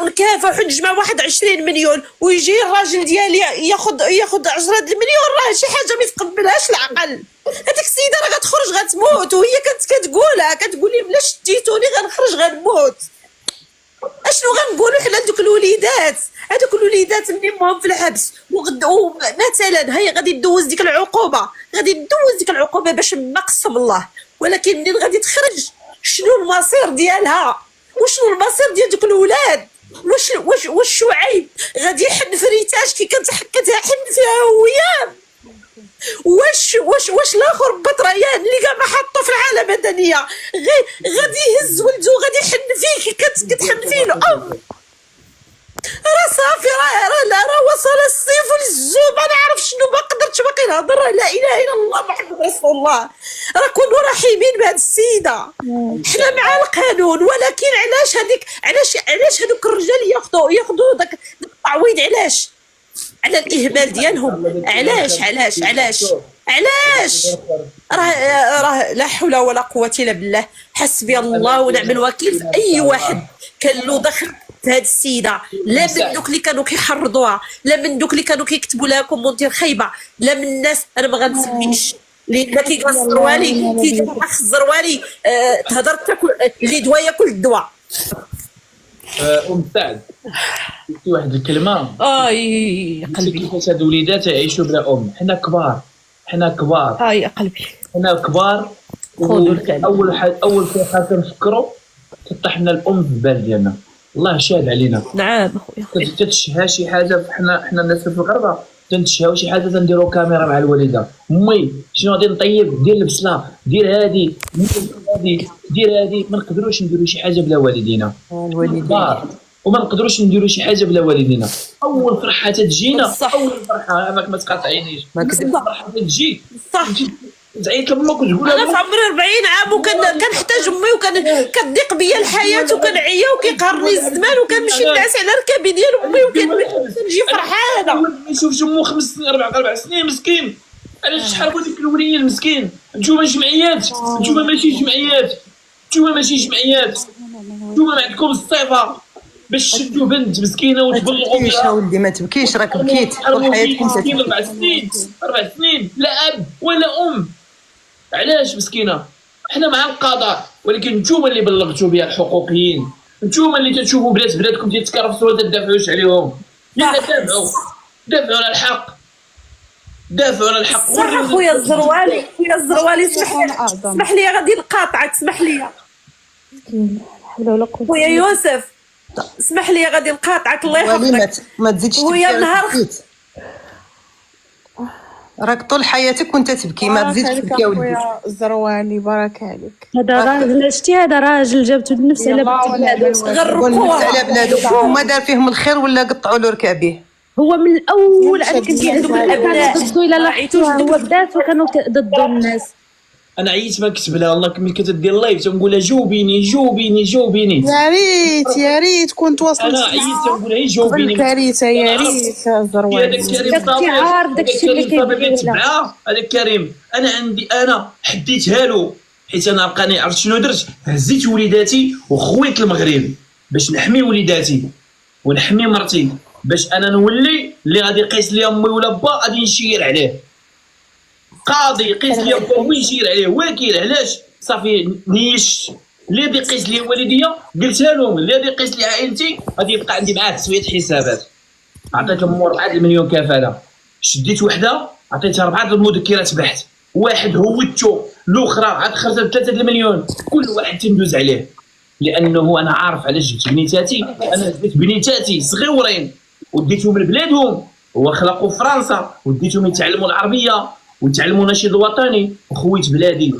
ونكافح ونجمع 21 مليون، ويجي الراجل ديالي ياخذ 10 المليون، راه شي حاجه ما يتقبلهاش العقل. هذيك السيده راه غتخرج غتموت، وهي كتقول لي ملا شديتوني غنخرج غنموت. اشنو غنقولوا حنا لدوك الوليدات؟ هذوك الوليدات ملي امهم في الحبس مثلا هي غادي تدوز ديك العقوبه باش ما قسم الله، ولكن منين غادي تخرج شنو المصير ديالها؟ وشنو المصير ديال دوك الولاد؟ واش شعيب غادي يحن في ريتاج كي كتحكتها حن فيها هو؟ واش الاخر بطريان اللي كاع ما حطو في الحاله مدنيه غادي يهز ولده وغادي يحن فيه كي كتحن فيه الام؟ راه صافي، راه وصل الصيف والزوم، ما نعرف شنو، ما قدرتش باقي نهضر. لا اله الا الله محمد رسول الله. راه كونوا رحيمين بهذه السيده، حنا مع القانون، ولكن علاش هذوك الرجال ياخذوا داك التعويض؟ علاش؟ على الاهمال ديالهم. علاش راه لا حول ولا قوه الا بالله. حسبي الله ونعم الوكيل في اي واحد كان له دخل في هذه السيده، لا من دوك اللي كانوا كيحرضوها، لا من دوك اللي كانوا كيكتبوا لها كومونتير خايبه، لا من الناس. انا ما غنسميش اللي كيقرا الزروالي تيجي اخ الزروالي تهضر تاكل اللي دواء ياكل الدواء. سعد قلتي واحد الكلمه يا قلبي، كيفاش هاد الوليدات يعيشوا بلا ام. حنا كبار يا قلبي، حنا كبار. خذوا الكلام. اول حاجه كنفكروا تطيح لنا الام في البال ديالنا. الله شاهد علينا. نعم اخويا، تتشهى شي حاجه. حنا الناس في الغربه تنتشهاو شي حاجه تنديروا كاميرا مع الوالده. امي شنو غادي نطيب؟ دير البصله، دير هادي، دير هادي. ما نقدروش نديروا شي حاجه بلا والدينا. وما نقدروش نديروا شي حاجه بلا والدينا. اول فرحه تجينا، اول فرحه ما تقاطعينيش، فرحه تجي صح. تعيط لامك وتقول انا في عمري 40 عام وكنحتاج امي، كتضيق بيا الحياه وكنعيا وكيقهرني الزمان، وكنمشي نعس على ركابي ديال امي وكنجي فرحانه. ما نشوفش امو 5 سنين 4 سنين مسكين. علاش تحاربوا ديك الوليه المسكين؟ نتوما جمعيات، نتوما ماشي جمعيات، نتوما ما عندكم الصفه باش تشدوا بنت مسكينه وتبلغوا بيها. يا ولدي ما تبكيش، راك بكيت طول حياتك انت. 4 سنين لا اب ولا ام. علاش مسكينه؟ حنا مع القضاء، ولكن نتوما اللي بلغتوا بها الحقوقيين، نتوما اللي تشوفوا بلادكم تيتكرفسوا ولا تدافعوش عليهم. يلا دافعوا على الحق، صح خويا الزروالي، اسمح لي غادي نقاطعك، اسمح لي خويا يوسف، اسمح لي غادي نقاطعك. الله يحفظك. ما تزيدش تبكي، راك طول حياتك وانت تبكي، ما تزيدش تبكي يا ولدي. الزروالي بارك عليك. هذا راجل، شتي هذا راجل جابته النفس على بلادو، هما دار فيهم الخير ولا قطعوا له ركابيه. هو من الاول انا كنت عندهم الابناء ضدو، الا لاحظتوا هو بداتو كانوا ضد الناس. انا عييت ما نكتب لها والله. ملي كتدير اللايف تنقول لها جاوبيني. يا ريت كنت وصلت. انا عييت تنقول لها جاوبيني. الكارثه يا ريت الزروالي. داكشي اللي كيتبعها هذاك كريم. انا حديتها له، حيت انا بقاني عرفت شنو درت. هزيت وليداتي وخويت المغرب باش نحمي وليداتي ونحمي مرتي، باش انا نولي اللي غادي يقيس لي امي ولا با غادي نشير عليه. قاضي يقيس لي با ويشير عليه وكيل. علاش؟ صافي نيش. اللي غادي يقيس لي والديا قلتها لهم، اللي غادي يقيس لي عائلتي غادي يبقى عندي معاه تسويه حسابات. عطيت لهم 4 المليون كفاله. شديت وحده عطيتها 4 المذكرات بحث، واحد هوتو، الاخرى عاد خرجت 3 المليون. كل واحد تندوز عليه، لانه انا عارف علاش جبت بنيتاتي. انا جبت بنيتاتي صغيورين وديتهم لبلادهم وخلقوا في فرنسا، وديتهم يتعلموا العربيه ويتعلموا نشيد وطني، وخويت بلادي.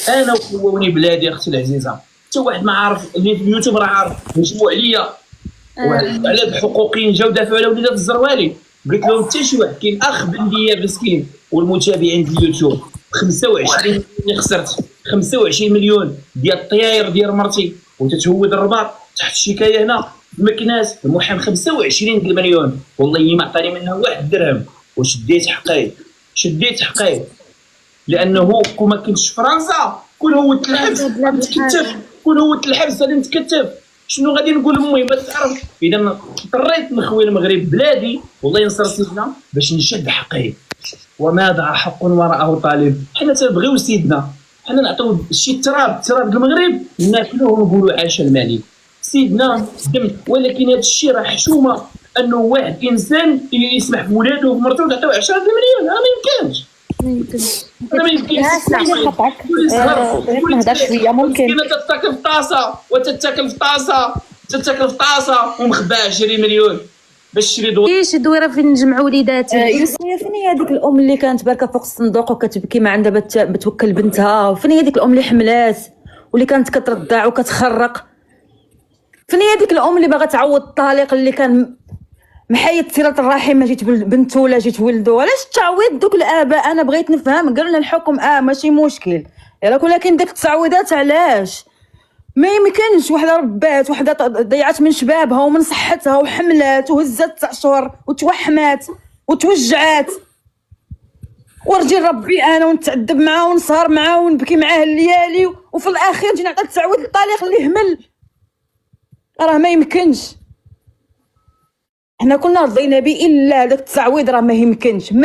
انا وخووني بلادي اختي العزيزه. حتى واحد ما عارف اللي في اليوتيوب راه عارف هجموا عليا على الحقوقيين جاو دافعوا على وليدات الزروالي. قلت لهم حتى شي واحد كاين اخ بنديه مسكين والمتابعين في اليوتيوب 25 اللي خسرت 25 مليون ديال الطياير ديال مرتي وتتهود الرباط تحت الشكايه هنا في مكناس المحامي 25 المليون. والله ما عطاني منها واحد درهم. وشديت حقي لانه كون ما كنتش في فرنسا كون هو الحبس غادي نتكتف، غادي نتكتف. شنو غادي نقول لامي ما تعرف. اذا اضطريت نخوي المغرب بلادي والله ينصر سيدنا باش نشد حقي. وماذا حق وراءه طالب. حنا تنبغيو سيدنا، حنا نعطيو شي تراب المغرب ناكلوه ونقولوا عاش الملك سيدنا دم. ولكن هذا الشيء راه حشومه انه واحد انسان يسمح بولادو ومرته وتعطيو 10 مليون. راه ما يمكنش. ما يمكنش. نهضر شويه ممكن. كيما تتاكل في طاسه تتاكل في طاسه ومخبى 20 مليون باش تشري دويره. شي دويره فين نجمع وليداتي. يسرية فين هي هذيك الام اللي كانت باركه فوق الصندوق وكتبكي ما عندها بتوكل بنتها؟ فين هي هذيك الام اللي حملات واللي كانت كترضع وكتخرق؟ فين هي هذيك الام اللي باغا تعوض الطليق اللي كان محيد صله الرحم ما جيت بنته ولا جيت ولده؟ علاش التعويض دوك الاباء؟ انا بغيت نفهم. قالوا لنا الحكم ماشي مشكل ياك، ولكن داك التعويضات علاش؟ ما يمكنش. وحده ربات، وحده ضيعت من شبابها ومن صحتها وحملات وهزت 9 شهور وتوحمات وتوجعات، ورجي ربي انا ونتعذب معاه ونسهر معاه ونبكي معاه الليالي، وفي الاخير نجي نعطي التعويض للطليق اللي همل. راه ما يمكنش. حنا كنا رضينا به الا داك التعويض راه ما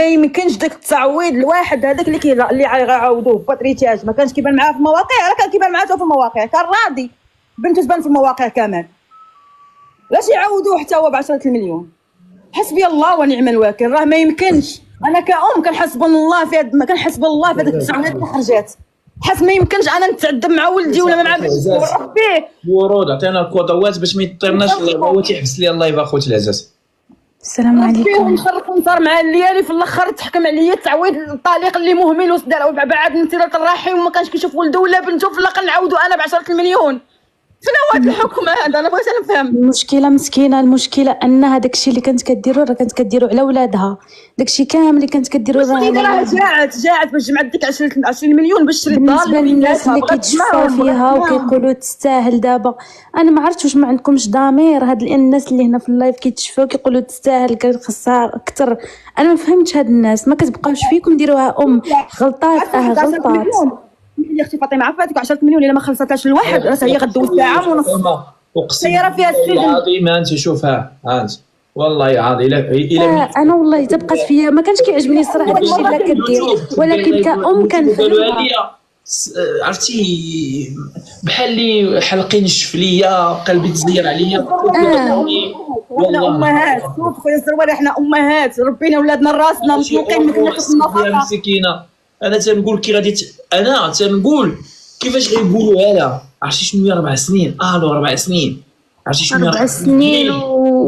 يمكنش داك التعويض. الواحد هذاك اللي غيعاودوه باتريتاج ما كانش كيبان معاه في المواقع، راه كان كيبان معاه في المواقع، كان راضي بنته تبان في المواقع كمان. لاش يعاودوه حتى هو ب10 مليون؟ حسبي الله ونعم الوكيل. راه ما يمكنش. انا كأم كنحسب الله في هاد، ما كنحسب الله في هذيك التعويضات اللي خرجات. حس ما يمكنش انا نتعذب مع ولدي ولا مع بنتي وربيه. ورود عطينا الكودوات باش ما يطيرناش هو تيحبس لي الله يبارك خوت العزاز. السلام عليكم. نخرق ونصار مع الليالي في الاخر تحكم عليا تعويض الطليق اللي مهمل وصدر بعد من صله الرحم وما كانش كيشوف ولده ولا بنته، في الاخر نعاودو انا ب10 مليون. شنو هو هذا الحكم هذا؟ انا بغيت نفهم. المشكله مسكينه، المشكله ان هذاك الشيء اللي كانت كديرو راه كانت كديرو على ولادها. داك الشيء كامل اللي كانت كديرو راه جاعت باش جمعت ديك 20 مليون باش تشري الدار. بالنسبه للناس اللي كيتشفاو فيها وكيقولوا تستاهل دابا، انا ما عرفتش واش ما عندكمش ضمير. هاد الناس اللي هنا في اللايف كيتشفاو كيقولوا تستاهل خاصها اكثر. انا ما فهمتش هاد الناس، ما كتبقاوش فيكم ديروها غلطات. غلطات يا اختي فاطمه عرفتك 10 مليون الا ما خلصتهاش الواحد راه هي غدوز عام ونص. السياره فيها السجن العظيم. انت شوفها انت والله عظيم. الى انا والله حتى بقات فيا ما كانش كيعجبني الصراحه داك الشيء اللي كدير، ولكن كأم كنفهم. عرفتي بحال اللي حلقين الشفليه قلبي تزير عليا. والله امهات. شوف خويا الزروال احنا امهات ربينا ولادنا راسنا مسلوقين من النفقه. مسكينه. انا تنقول كي غادي انا تنقول كيفاش غيقولوا لها. عرفتي شنو هي 4 سنين؟ 4 سنين. عرفتي شنو 4 سنين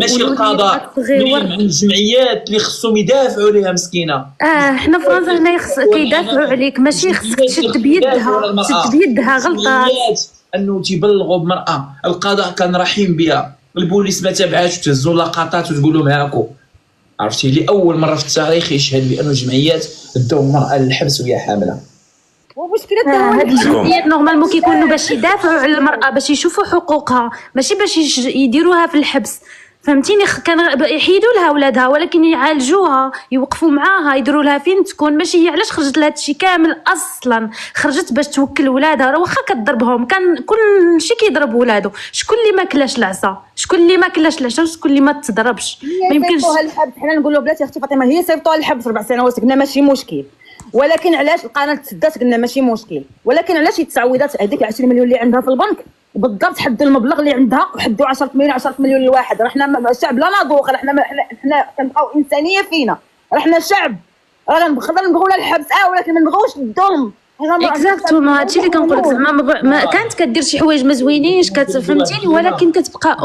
ماشي القضاء من الجمعيات اللي خصهم يدافعوا عليها مسكينه. حنا فرنسا هنا كيدافعوا عليك، ماشي خصك تشد بيدها غلطات. انه تيبلغوا بمراه القضاء كان رحيم بها، البوليس ما تابعاش وتهزوا لقطات وتقول لهم هاكو. عرفتي لاول مره في التاريخ يشهد بان الجمعيات داو المراه للحبس وهي حامله. هاد الجمعيات نورمالمون كيكونوا باش يدافعوا على المراه، باش يشوفوا حقوقها، ماشي باش يديروها في الحبس. فهمتيني؟ كان يحيدوا لها ولادها ولكن يعالجوها، يوقفوا معاها، يديروا لها فين تكون. ماشي هي علاش خرجت لهذا الشيء كامل اصلا؟ خرجت باش توكل ولادها. راه واخا كتضربهم كان كل شيء كيضرب ولادو. شكون اللي ما كلاش العصا؟ شكون اللي ما كلاش العشا؟ شكون اللي ما تضربش؟ ما يمكنش. الحبس حنا نقولوا بلاتي اختي فاطمه هي صيفطوها للحبس 4 سنوات قلنا ماشي مشكل، ولكن علاش القناه تسدات قلنا ماشي مشكل، ولكن علاش التعويضات هذيك 20 مليون اللي عندها في البنك بالضبط حدوا المبلغ اللي عندها وحدوا 10 مليون للواحد. راه حنا شعب لا نضوخ، راه حنا كنبقاو انسانيه فينا، راه حنا شعب راه نقدر نبغيو الحبس ولكن ما نبغيوش الظلم. اكزاكتومون هادشي اللي كنقول لك. زعما ما كانت كدير شي حوايج ما زوينينش فهمتيني، ولكن كتبقى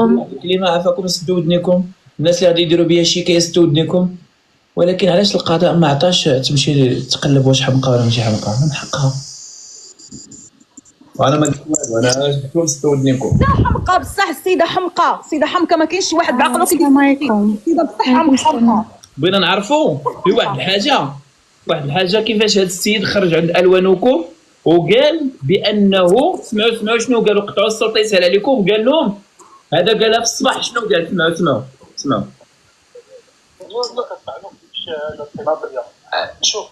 كلمه عافاكم سدوا ودنيكم. الناس اللي غادي يديروا بها شي كيسدوا ودنيكم. ولكن علاش القضاء ما عطاش تمشي تقلب واش حمقى ولا ماشي حمقى؟ من حقها. وانا ما قلت والو، انا قلت سدوا ودنيكم. لا حمقى بصح السيده حمقى، السيده حمقى ما كاينش شي واحد بعقله السلام عليكم. السيده بصح حمقى. بغينا نعرفوا في واحد الحاجه كيفاش هذا السيد خرج عند الوانوكم وقال بانه سمعوا شنو قالوا. قطعوا الصوت يسهل عليكم. قال لهم هذا قالها في الصباح. شنو قال؟ سمعوا ما كتعنوش الشهاده النظريه. شوف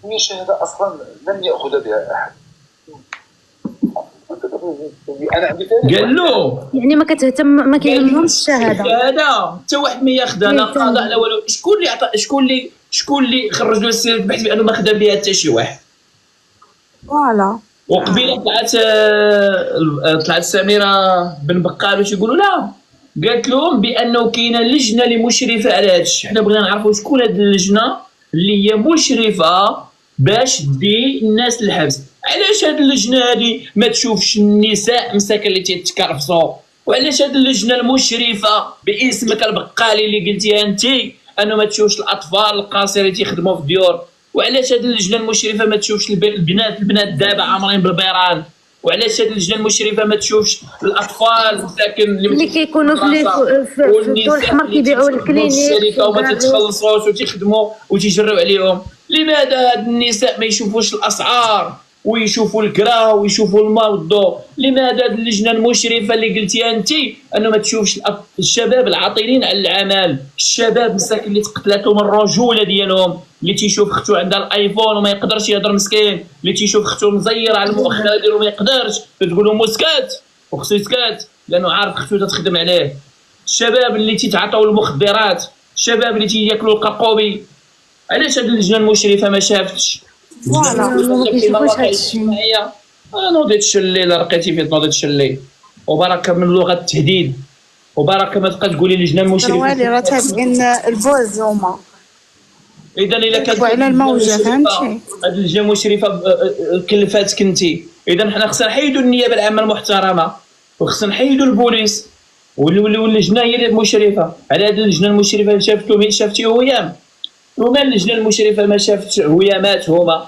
هي شهاده اصلا لم ياخذ بها احد. انا عندي ثاني قال له يعني ما كتهتم، ما كيهمهمش الشهاده. هذا حتى واحد ما ياخذها لا قضاء لا والو. شكون اللي عطى، شكون اللي خرج له السير البحث بانه ما خدم بها حتى شي واحد؟ فوالا. وقبيله طلعت سميره بن بقال واش يقولوا لا، قالت لهم بانه كاينه لجنه اللي مشرفه على هذا الشيء. حنا بغينا نعرفوا شكون هذه اللجنه اللي هي مشرفه باش دي الناس للحبس. علاش هذه اللجنه هذه ما تشوفش النساء مساكن اللي تيتكرفصوا؟ وعلاش هذه اللجنه المشرفه باسمك البقالي اللي قلتيها انت انه ما تشوفش الاطفال القاصرين اللي تيخدموا في الديور؟ وعلاش هذه اللجنه المشرفه ما تشوفش البنات دابا عامرين بالبيران؟ وعلاش هذه اللجنه المشرفه ما تشوفش الاطفال مساكن اللي كيكونوا في الدور الاحمر كيبيعوا الكلينيك الشركه وما تتخلصوش وتيخدموا وتيجروا عليهم؟ لماذا هاد النساء ما يشوفوش الاسعار ويشوفوا الكرا ويشوفوا المرضى؟ لماذا هاد اللجنه المشرفه اللي قلتيها انت انه ما تشوفش الشباب العاطلين على العمل، الشباب مساكن اللي تقتلاتهم الرجوله ديالهم، اللي تيشوف اختو عندها الايفون وما يقدرش يهضر مسكين، اللي تيشوف اختو مزيره على المؤخره ديالو ما يقدرش، تقول له مسكات وخصو يسكت لانه عارف اختو تخدم عليه. الشباب اللي تيتعاطوا المخدرات، الشباب اللي تياكلوا القرقوبي. علاش هاد اللجنه المشرفه ما شافتش؟ فوالا ما كيشوفوش هادشي. نوضي تشلي الا رقيتي في نوضي تشلي، وبركه من لغه التهديد، وبركه ما تبقى تقولي لجنه المشرفه. سروالي راه تابعين البوز هما. اذا الا كانت على الموجه فهمتي. هاد اللجنه المشرفه كلفاتك انت، اذا حنا خصنا نحيدوا النيابه العامه المحترمه وخصنا نحيدوا البوليس واللجنه هي المشرفه على هاد اللجنه المشرفه اللي شافتي هيام. وما اللجنه المشرفه ما شافتش هيامات هما؟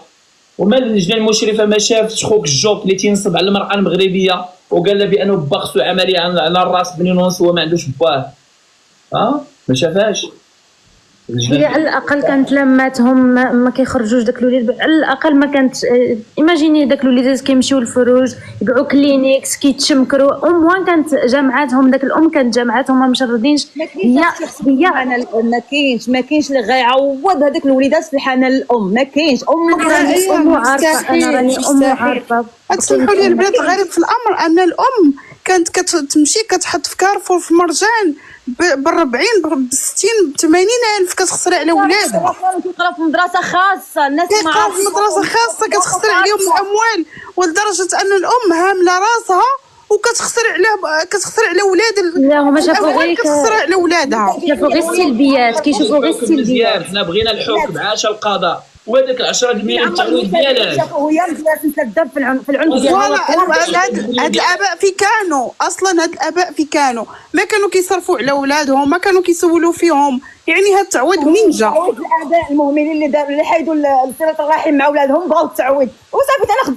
وما اللجنه المشرفه ما شافتش خوك الجوب اللي تينصب على المراه المغربيه وقال لها بانه باخسو عمليه على الراس بنين ونص وما عندوش باه؟ ما شافهاش. هي على الاقل كانت لماتهم ما كيخرجوش داك الوليد، على الاقل ما كانت ايماجيني داك الوليدات كيمشيو للفروج يبيعوا كلينيكس كيتشمكروا، وان كانت جامعاتهم داك الام كانت جامعاتهم ما مشردينش. هي ما كاينش اللي غيعوض هذاك الوليدات في الحنان الام، ما كاينش. ام عارفه، انا راني ام عارفه. تسمحوا لي البنات، الغريب في الامر ان الام كانت كتمشي كتحط في كارفور في مرجان ب 40 ب 60 ب 80 الف كتخسر على ولادها. كيقراو في مدرسه خاصه، الناس ما كيقراو في مدرسه خاصه كتخسر عليهم الاموال، ولدرجه ان الام هامله راسها كتخسر على ولاد. لا هما شافوا غير كتخسر على ولادها، شافوا غير السلبيات، كيشوفوا غير السلبيات. حنا بغينا الحكم بعاش القضاء، وهذاك 10 مليون التعويض ديالها شافوا هي مسدد في العنف هاد الاباء في كانوا اصلا، هاد الاباء في كانوا ما كانوا كيصرفوا على اولادهم، ما كانوا كيسولوا فيهم. يعني هاد التعويض منين جا؟ الاباء المهملين اللي حيدوا صله الرحم مع اولادهم بغاو التعويض وصافي. انا خدام